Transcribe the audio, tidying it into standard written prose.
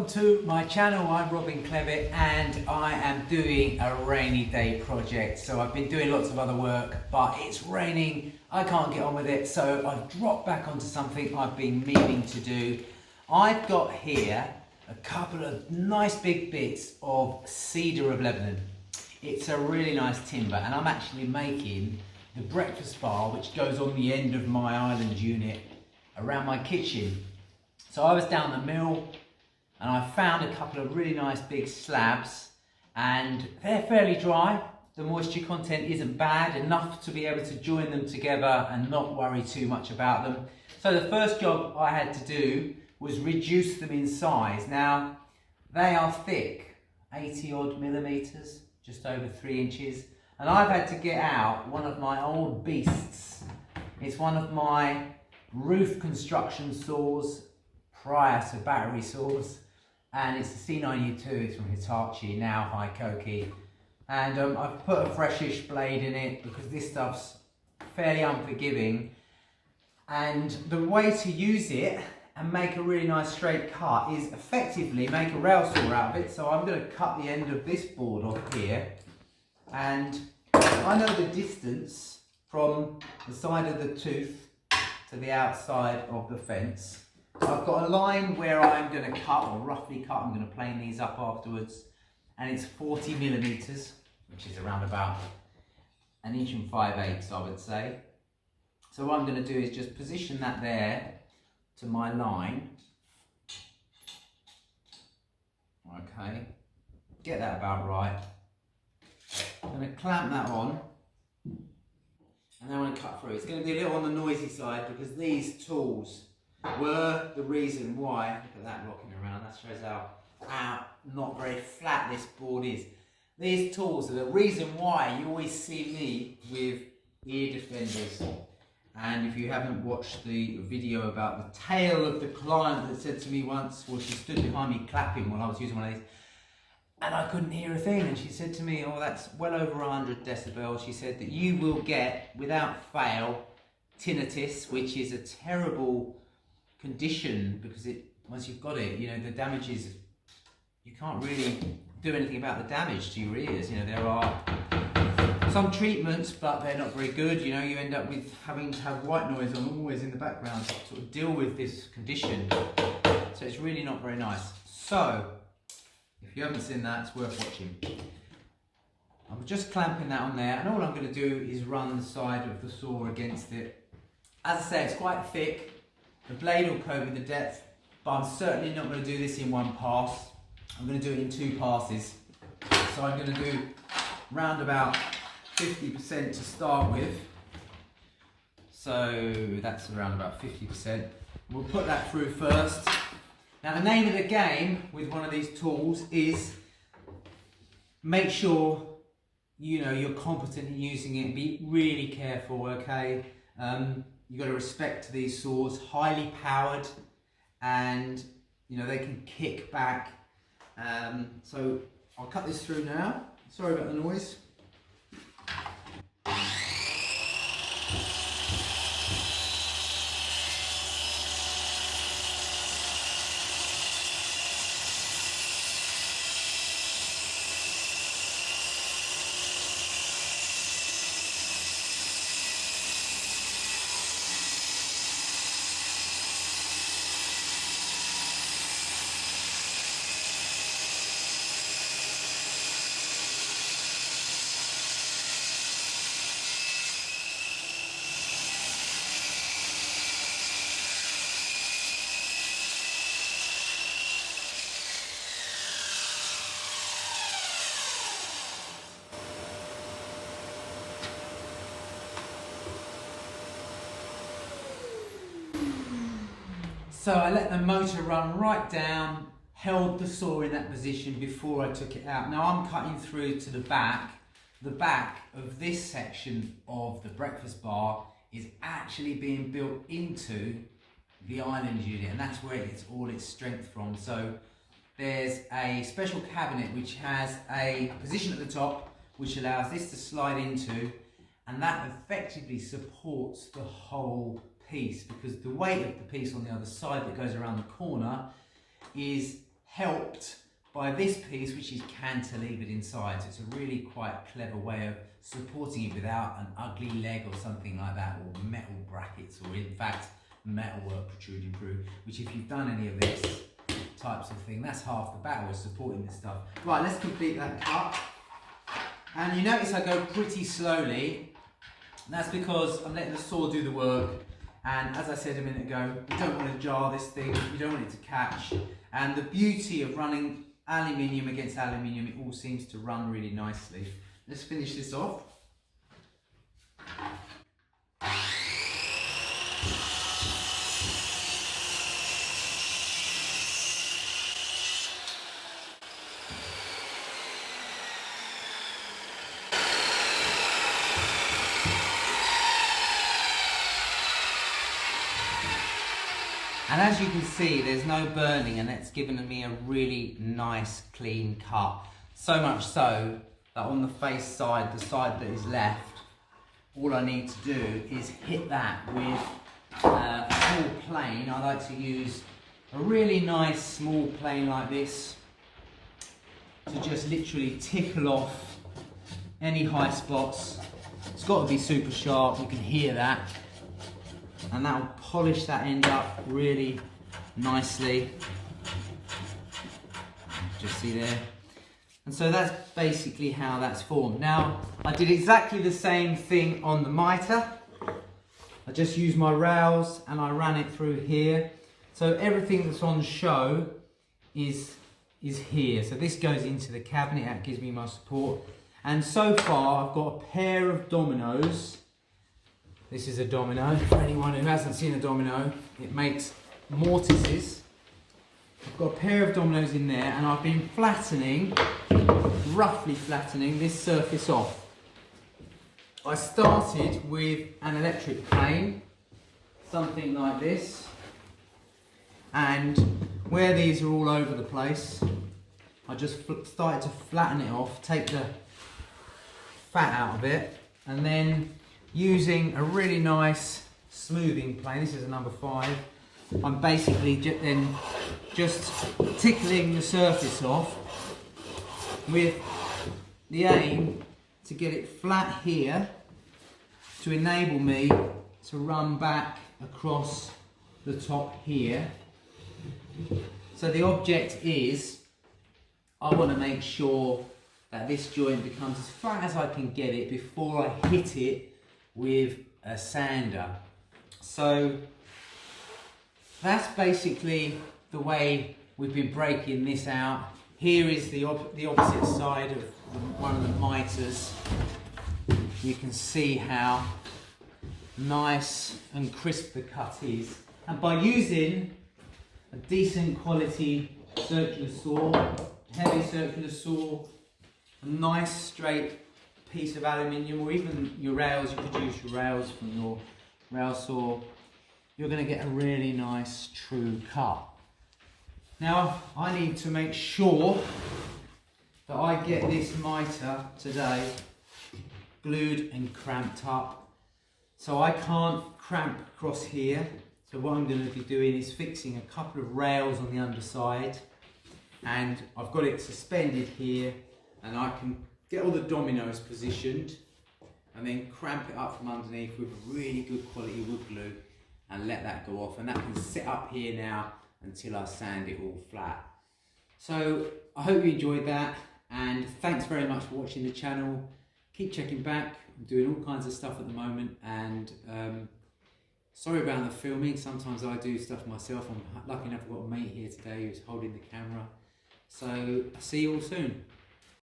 Welcome to my channel. I'm Robin Clevitt and I am doing a rainy day project. So I've been doing lots of other work, but it's raining, I can't get on with it, so I've dropped back onto something I've been meaning to do. I've got here a couple of nice big bits of Cedar of Lebanon. It's a really nice timber and I'm actually making the breakfast bar which goes on the end of my island unit around my kitchen. So I was down the mill and I found a couple of really nice big slabs and they're fairly dry. The moisture content isn't bad, enough to be able to join them together and not worry too much about them. So the first job I had to do was reduce them in size. Now they are thick, 80 odd millimeters, just over 3 inches. And I've had to get out one of my old beasts. It's one of my roof construction saws prior to battery saws. And it's a C92, it's from Hitachi, now Hikoki. And I've put a freshish blade in it because this stuff's fairly unforgiving. And the way to use it and make a really nice straight cut is effectively make a rail saw out of it. So I'm going to cut the end of this board off here. And I know the distance from the side of the tooth to the outside of the fence. I've got a line where I'm going to cut, or roughly cut, I'm going to plane these up afterwards, and it's 40 millimeters, which is around about 1 inch and 5/8, I would say. So what I'm going to do is just position that there to my line. Okay, get that about right. I'm going to clamp that on, and then I'm going to cut through. It's going to be a little on the noisy side because these tools were the reason why, look at that rocking around, that shows how not very flat this board is. These tools are the reason why you always see me with ear defenders. And if you haven't watched the video about the tale of the client that said to me once, well, she stood behind me clapping while I was using one of these, and I couldn't hear a thing, and she said to me, oh, that's well over 100 decibels. She said that you will get, without fail, tinnitus, which is a terrible condition because once you've got it, the damage is, you can't really do anything about the damage to your ears. There are some treatments, but they're not very good. You end up with having to have white noise on always in the background to sort of deal with this condition. So it's really not very nice. So if you haven't seen that, it's worth watching. I'm just clamping that on there, and all I'm going to do is run the side of the saw against it. As I say, it's quite thick. The blade will cope with the depth, but I'm certainly not going to do this in one pass. I'm going to do it in 2 passes. So I'm going to do round about 50% to start with. So that's around about 50%. We'll put that through first. Now the name of the game with one of these tools is make sure you're competent in using it. Be really careful, okay? You've got to respect these saws, highly powered, and they can kick back. So I'll cut this through now. Sorry about the noise. So I let the motor run right down, held the saw in that position before I took it out. Now I'm cutting through to the back. The back of this section of the breakfast bar is actually being built into the island unit, and that's where it gets all its strength from. So there's a special cabinet which has a position at the top which allows this to slide into, and that effectively supports the whole piece because the weight of the piece on the other side that goes around the corner is helped by this piece, which is cantilevered inside. So it's a really quite clever way of supporting it without an ugly leg or something like that, or metal brackets, or in fact metalwork protruding through, which if you've done any of this types of thing, that's half the battle, is supporting this stuff. Right, let's complete that cut. And you notice I go pretty slowly. That's because I'm letting the saw do the work. And as I said a minute ago, you don't want to jar this thing, you don't want it to catch. And the beauty of running aluminium against aluminium, it all seems to run really nicely. Let's finish this off. And as you can see, there's no burning, and it's given me a really nice clean cut. So much so that on the face side, the side that is left, all I need to do is hit that with a small plane. I like to use a really nice small plane like this to just literally tickle off any high spots. It's got to be super sharp, you can hear that. And that will polish that end up really nicely. Just see there. And so that's basically how that's formed. Now, I did exactly the same thing on the mitre. I just used my rails and I ran it through here. So everything that's on show is here. So this goes into the cabinet, that gives me my support. And so far, I've got a pair of dominoes. This is a domino. For anyone who hasn't seen a domino, it makes mortises. I've got a pair of dominoes in there, and I've been flattening, roughly flattening this surface off. I started with an electric plane, something like this, and where these are all over the place, I just started to flatten it off, take the fat out of it, and then using a really nice smoothing plane, this is a number 5, I'm basically then just tickling the surface off with the aim to get it flat here to enable me to run back across the top here. So the object is, I want to make sure that this joint becomes as flat as I can get it before I hit it with a sander. So that's basically the way we've been breaking this out. Here is the opposite side of one of the miters. You can see how nice and crisp the cut is. And by using a decent quality circular saw, heavy circular saw, a nice straight piece of aluminium, or even your rails, you could use your rails from your rail saw, you're going to get a really nice true cut. Now I need to make sure that I get this mitre today glued and cramped up. So I can't cramp across here, so what I'm going to be doing is fixing a couple of rails on the underside, and I've got it suspended here, and I can get all the dominoes positioned and then cramp it up from underneath with really good quality wood glue and let that go off, and that can sit up here now until I sand it all flat. So I hope you enjoyed that, and thanks very much for watching the channel. Keep checking back. I'm doing all kinds of stuff at the moment, and sorry about the filming. Sometimes I do stuff myself. I'm lucky enough I've got a mate here today who's holding the camera. So I'll see you all soon.